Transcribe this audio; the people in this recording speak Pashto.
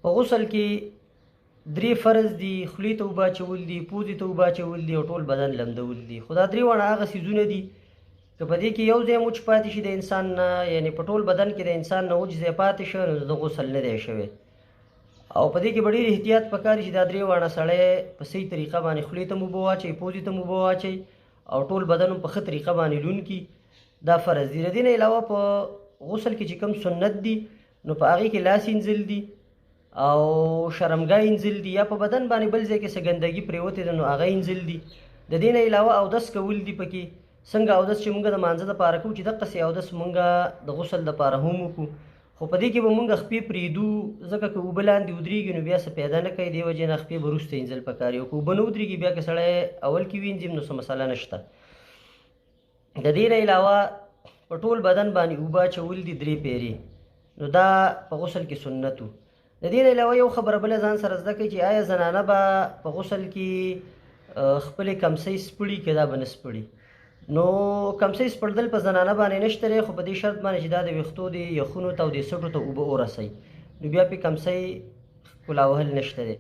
په غسل کې 3 فرض دي. خولې ته اوبه اچول دي، پوزې ته اوبه اچول دي او ټول بدن لمدول دي. خو دا 3 واړه هغه څیزونه دي که په دې کې یو ځای موچ پاتې شي د انسان نه، یعنې په ټول بدن کې د انسان نه وچ ځای پاتې شه، نو د غسل نه دی شوی. او په دې کې به ډېر احتیاط پکار چې دا 3 واړه سړی په صحیح طریقه باندې خولې ته مو اوبه واچوي، پوزې ته مو اوبه واچوي او ټول بدن هم په ښه طریقه باندې لون کړي. دا فرض دي. د دې نه علاوه په غسل کې چې کوم سنت دي نو په هغې کې لاس اینځل دي او شرمګاه اینځل دي، یا په بدن باندې بل ځای کې څه ګندګي پرېوتې ده نو هغه اینځل دي. د دې نه علاوه اودس کول دي. پکې څنګه اودس چې مونږ د مانځه دپاره کوو چې دقسې اودس مونږ د غسل دپاره هم وکړو. خو په دې کې به مونږ خپې پرېږدو، ځکه که اوبه لاندې ودرېږي نو بیا څه پیدا نه کوي. دې وجې نه خپې به وروسته اینځل پکار وي. او که اوبه نه ودرېږي بیا که سړی اول کې وینځي نو څه مسله نشته. د دې نه علاوه په ټول بدن باندې اوبه اچول دي 3 پیرې، نو دا په غسل کې سنت و. د دې نه علاوه یو خبره بله ځان سره زده کړئ چې آیا زنانه به په غسل کې خپلې کمسۍ سپړي که دا به نه سپړي. نو کمسۍ سپړدل په زنانه باندې نشته دی، خو په دې شرط باندې چې دا د ویښتو د یخونو ته او د سټو ته اوبه ورسوي، نو بیا پې کمسۍ ښکلا وهل نشته دی.